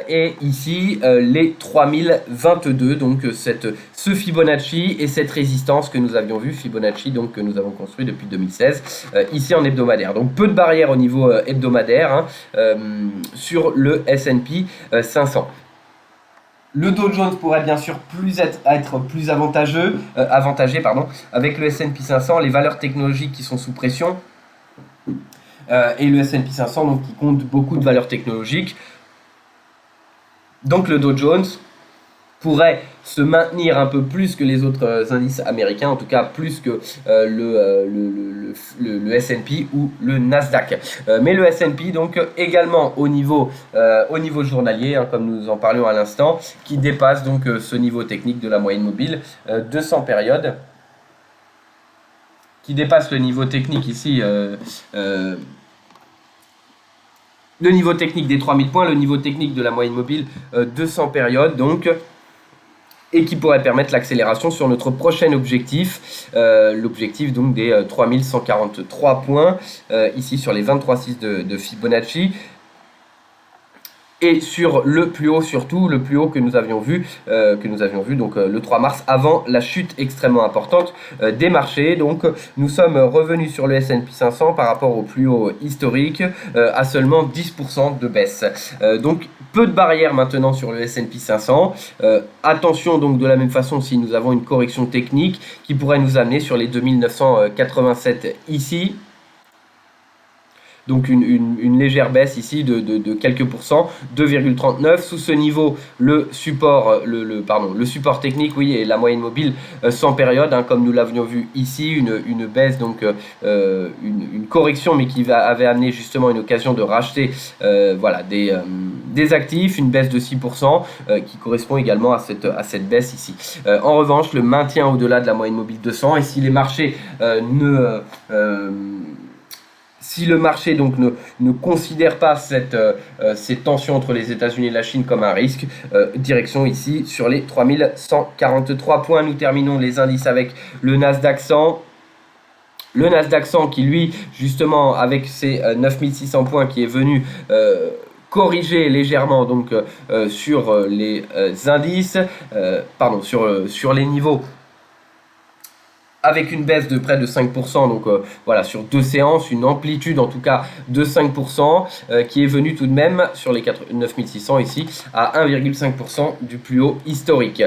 Et ici, les 3022, donc ce Fibonacci et cette résistance que nous avions vu, Fibonacci donc que nous avons construit depuis 2016, ici en hebdomadaire. Donc peu de barrières au niveau hebdomadaire sur le S&P 500. Le Dow Jones pourrait bien sûr être plus avantagé avec le S&P 500, les valeurs technologiques qui sont sous pression, et le S&P 500 donc, qui compte beaucoup de valeurs technologiques. Donc le Dow Jones pourrait se maintenir un peu plus que les autres indices américains, en tout cas plus que le S&P ou le Nasdaq. Mais le S&P donc également au niveau journalier, comme nous en parlions à l'instant, qui dépasse donc ce niveau technique de la moyenne mobile 200 périodes, qui dépasse le niveau technique ici. Le niveau technique des 3000 points, le niveau technique de la moyenne mobile 200 périodes, donc, et qui pourrait permettre l'accélération sur notre prochain objectif, l'objectif donc des 3143 points, ici sur les 23,6 de Fibonacci. Et sur le plus haut surtout, le plus haut que nous avions vu donc le 3 mars, avant la chute extrêmement importante des marchés. Donc nous sommes revenus sur le S&P 500 par rapport au plus haut historique à seulement 10% de baisse. Donc peu de barrières maintenant sur le S&P 500. Attention donc de la même façon si nous avons une correction technique qui pourrait nous amener sur les 2987 ici. Donc une légère baisse ici de quelques pourcents, 2,39. Sous ce niveau, le support technique, oui, et la moyenne mobile sans période, comme nous l'avions vu ici, une baisse, donc une correction, mais qui avait amené justement une occasion de racheter des actifs, une baisse de 6%, qui correspond également à cette baisse ici. En revanche, le maintien au-delà de la moyenne mobile 200, et si les marchés si le marché donc ne considère pas ces tensions entre les États-Unis et la Chine comme un risque, direction ici sur les 3143 points. Nous terminons les indices avec le Nasdaq 100. Le Nasdaq 100 qui lui, justement, avec ses 9600 points qui est venu corriger légèrement donc sur les indices, pardon, sur les niveaux, avec une baisse de près de 5%, donc voilà, sur 2 séances, une amplitude en tout cas de 5%, qui est venue tout de même sur les 9600 ici à 1,5% du plus haut historique.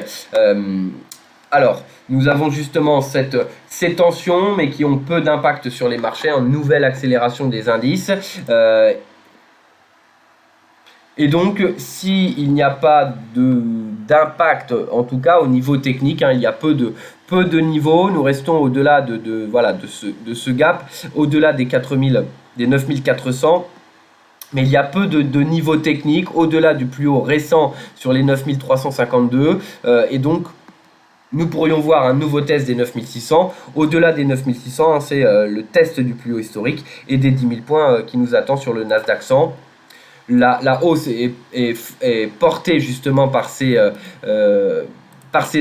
Alors, nous avons justement ces tensions, mais qui ont peu d'impact sur les marchés, une nouvelle accélération des indices. Et donc, s'il n'y a pas d'impact, en tout cas au niveau technique, il y a peu de niveaux, nous restons au-delà de ce gap, au-delà des 9400. Mais il y a peu de niveaux techniques, au-delà du plus haut récent sur les 9352. Et donc, nous pourrions voir un nouveau test des 9600. Au-delà des 9600, c'est le test du plus haut historique et des 10 000 points qui nous attend sur le Nasdaq 100. La hausse est portée justement par ces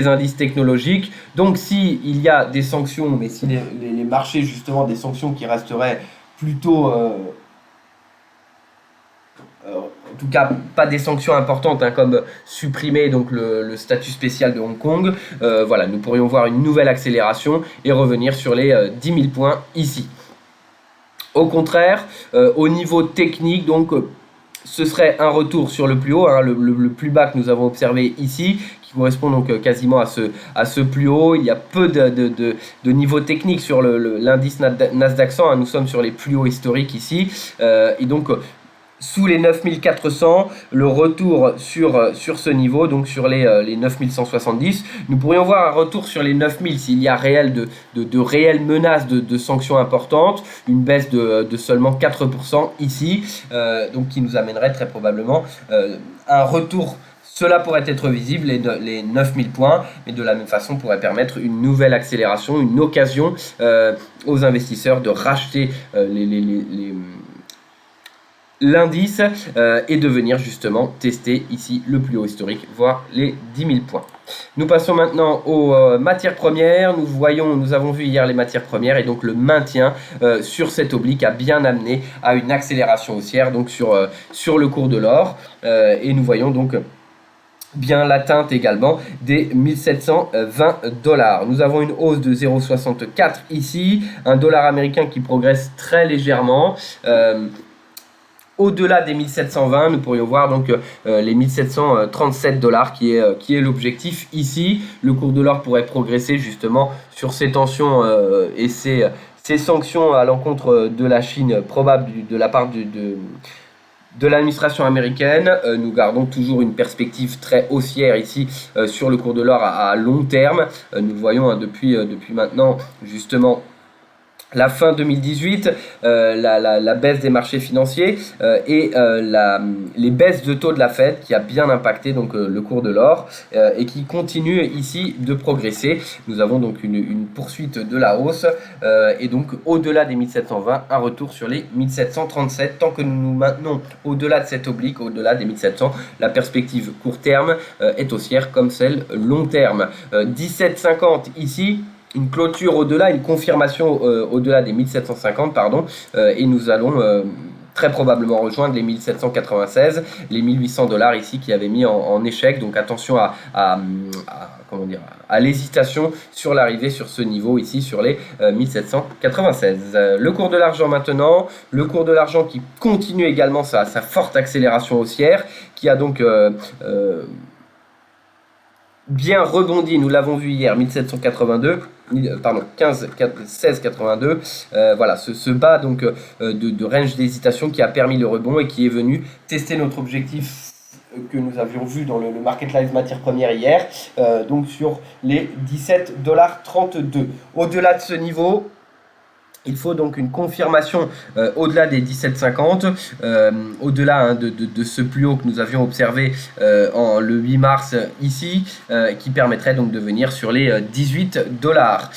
indices technologiques. Donc s'il y a des sanctions, mais si les marchés justement des sanctions qui resteraient plutôt en tout cas pas des sanctions importantes comme supprimer donc le statut spécial de Hong Kong, voilà, nous pourrions voir une nouvelle accélération et revenir sur les 10 000 points ici. Au contraire, au niveau technique, donc ce serait un retour sur le plus haut, le plus bas que nous avons observé ici, qui correspond donc quasiment à ce plus haut. Il y a peu de niveau technique sur l'indice Nasdaq 100, nous sommes sur les plus hauts historiques ici, et donc sous les 9400, le retour sur ce niveau, donc sur les 9170, nous pourrions voir un retour sur les 9000 s'il y a de réelles menaces de sanctions importantes, une baisse de seulement 4% ici, donc qui nous amènerait très probablement un retour. Cela pourrait être visible, les 9000 points, mais de la même façon pourrait permettre une nouvelle accélération, une occasion aux investisseurs de racheter l'indice et de venir justement tester ici le plus haut historique, voire les 10 000 points. Nous passons maintenant aux matières premières. Nous avons vu hier les matières premières et donc le maintien sur cette oblique a bien amené à une accélération haussière donc sur le cours de l'or et nous voyons donc bien l'atteinte également des 1720 $. Nous avons une hausse de 0,64 ici, un dollar américain qui progresse très légèrement. Au-delà des 1720, nous pourrions voir donc les 1737 $ qui est l'objectif ici. Le cours de l'or pourrait progresser justement sur ces tensions et ces sanctions à l'encontre de la Chine probables de la part de l'administration américaine. Nous gardons toujours une perspective très haussière ici sur le cours de l'or à long terme. Nous le voyons depuis maintenant justement la fin 2018, la baisse des marchés financiers et les baisses de taux de la Fed qui a bien impacté donc le cours de l'or et qui continue ici de progresser. Nous avons donc une poursuite de la hausse et donc au-delà des 1720, un retour sur les 1737. Tant que nous nous maintenons au-delà de cette oblique, au-delà des 1700, la perspective court terme est haussière comme celle long terme. 1750 ici. Une clôture au-delà, une confirmation au-delà des 1750, pardon, et nous allons très probablement rejoindre les 1796, les 1800 $ ici qui avaient mis en échec. Donc attention à l'hésitation sur l'arrivée sur ce niveau ici sur les 1796. Le cours de l'argent maintenant, le cours de l'argent qui continue également sa forte accélération haussière, qui a donc bien rebondi, nous l'avons vu hier, 1682, voilà, ce bas donc de range d'hésitation qui a permis le rebond et qui est venu tester notre objectif que nous avions vu dans le Market Live matières premières hier, donc sur les 17,32 $. Au-delà de ce niveau, Il faut donc une confirmation au-delà des 17,50, au-delà de ce plus haut que nous avions observé le 8 mars ici, qui permettrait donc de venir sur les 18 dollars.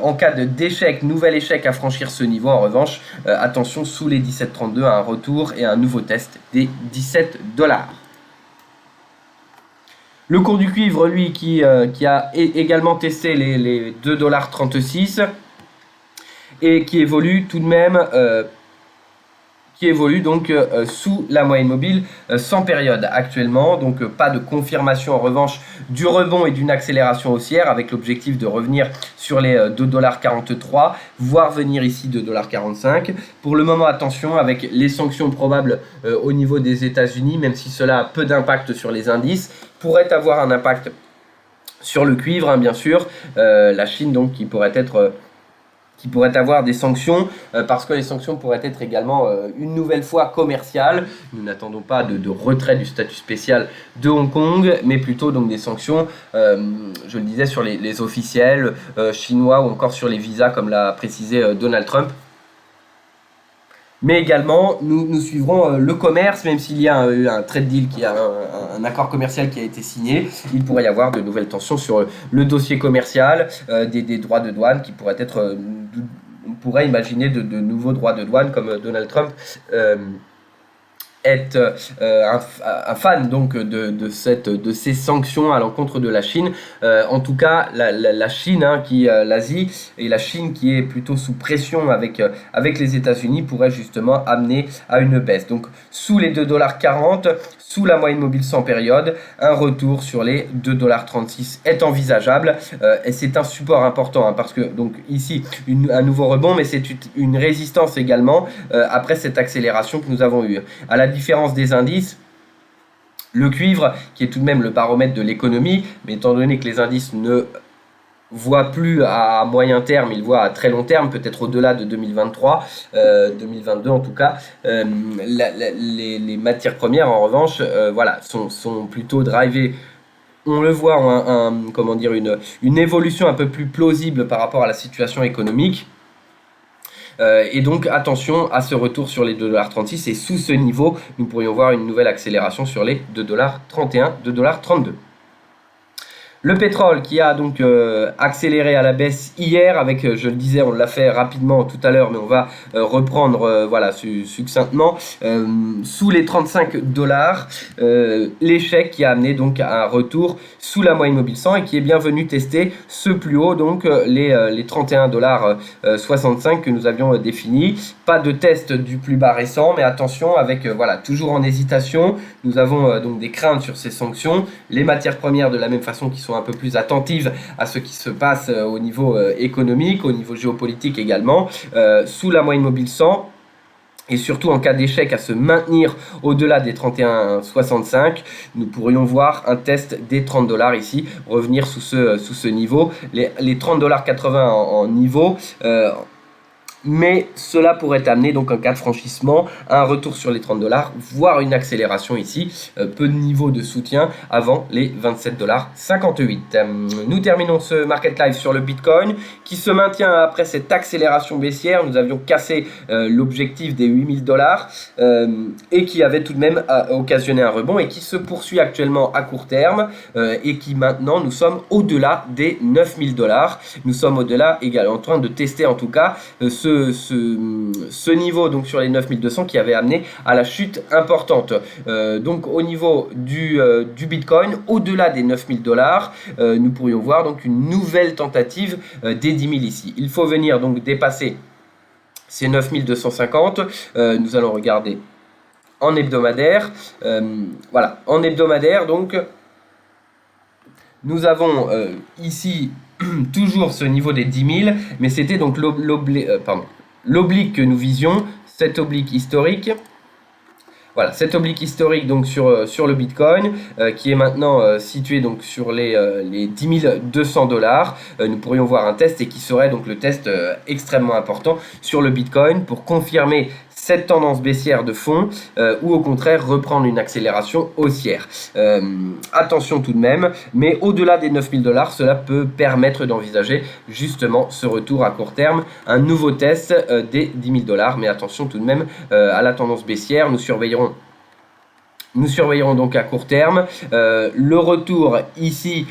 En cas d'échec, nouvel échec à franchir ce niveau, en revanche, attention, sous les 17,32 à un retour et un nouveau test des 17 dollars. Le cours du cuivre, lui, qui a également testé les 2,36 $, et qui évolue tout de même sous la moyenne mobile sans période actuellement, donc pas de confirmation en revanche du rebond et d'une accélération haussière, avec l'objectif de revenir sur les 2,43 $, voire venir ici 2,45 $. Pour le moment, attention, avec les sanctions probables au niveau des États-Unis, même si cela a peu d'impact sur les indices, pourrait avoir un impact sur le cuivre, hein, bien sûr. La Chine donc qui pourrait avoir des sanctions, parce que les sanctions pourraient être également une nouvelle fois commerciales. Nous n'attendons pas de retrait du statut spécial de Hong Kong, mais plutôt donc des sanctions, je le disais, sur les officiels chinois, ou encore sur les visas, comme l'a précisé Donald Trump. Mais également, nous suivrons le commerce, même s'il y a un trade deal, un accord commercial qui a été signé, il pourrait y avoir de nouvelles tensions sur le dossier commercial, des droits de douane qui pourraient être, on pourrait imaginer de nouveaux droits de douane, comme Donald Trump est un fan donc de ces sanctions à l'encontre de la Chine. En tout cas, la Chine, hein, l'Asie et la Chine qui est plutôt sous pression avec les États-Unis, pourrait justement amener à une baisse. Donc sous les 2,40 $, sous la moyenne mobile sans période, un retour sur les 2,36 $ est envisageable, et c'est un support important, hein, parce que donc ici un nouveau rebond, mais c'est une résistance également après cette accélération que nous avons eue. À la différence des indices, le cuivre, qui est tout de même le baromètre de l'économie, mais étant donné que les indices ne voient plus à moyen terme, ils voient à très long terme, peut-être au-delà de 2023, 2022 en tout cas, les matières premières en revanche sont plutôt drivées. On le voit une évolution un peu plus plausible par rapport à la situation économique. Et donc attention à ce retour sur les 2,36 $, et sous ce niveau, nous pourrions voir une nouvelle accélération sur les 2,31 $, 2,32 $. Le pétrole qui a donc accéléré à la baisse hier, avec, je le disais, on l'a fait rapidement tout à l'heure, mais on va reprendre succinctement, sous les 35 $, l'échec qui a amené donc à un retour sous la moyenne mobile 100 et qui est bien venu tester ce plus haut, donc les 31,65 $ que nous avions définis. Pas de test du plus bas récent, mais attention, avec toujours en hésitation, nous avons donc des craintes sur ces sanctions. Les matières premières, de la même façon, qui sont un peu plus attentives à ce qui se passe au niveau économique, au niveau géopolitique également, sous la moyenne mobile 100, et surtout en cas d'échec à se maintenir au-delà des 31,65, nous pourrions voir un test des 30 $ ici, revenir sous ce niveau, les 30,80 $ en niveau, mais cela pourrait amener donc un cas de franchissement, un retour sur les 30 $, voire une accélération ici, peu de niveau de soutien avant les 27,58 $. Nous terminons ce Market Live sur le Bitcoin qui se maintient après cette accélération baissière. Nous avions cassé l'objectif des 8 000 $, et qui avait tout de même occasionné un rebond et qui se poursuit actuellement à court terme, et qui maintenant, nous sommes au-delà des 9 000 $. Nous sommes au-delà, également en train de tester en tout cas ce niveau donc sur les 9200 qui avait amené à la chute importante. Donc au niveau du Bitcoin, au-delà des 9000 $, nous pourrions voir donc une nouvelle tentative des 10 000 ici. Il faut venir donc dépasser ces 9250. Nous allons regarder en hebdomadaire. En hebdomadaire, donc nous avons ici toujours ce niveau des 10 000, mais c'était donc l'oblique que nous visions, cette oblique historique. Voilà, cette oblique historique donc sur le Bitcoin, qui est maintenant situé donc sur les 10 200 $. Nous pourrions voir un test et qui serait donc le test extrêmement important sur le Bitcoin pour confirmer cette tendance baissière de fond ou au contraire reprendre une accélération haussière. Attention tout de même, mais au-delà des 9 000 $, cela peut permettre d'envisager justement ce retour à court terme, un nouveau test des 10 000 $. Mais attention tout de même à la tendance baissière, nous surveillerons donc à court terme le retour ici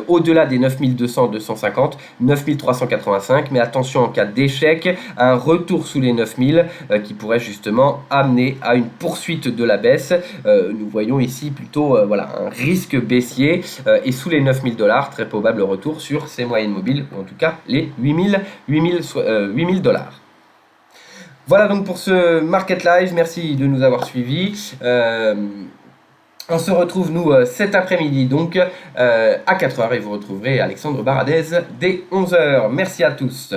au-delà des 9200, 250, 9385, mais attention en cas d'échec, un retour sous les 9000 qui pourrait justement amener à une poursuite de la baisse. Nous voyons ici plutôt voilà, un risque baissier et sous les 9000 $, très probable retour sur ces moyennes mobiles, ou en tout cas les 8000 $. Voilà donc pour ce Market Live, merci de nous avoir suivis. On se retrouve nous cet après-midi donc à 4h et vous retrouverez Alexandre Baradez dès 11h. Merci à tous.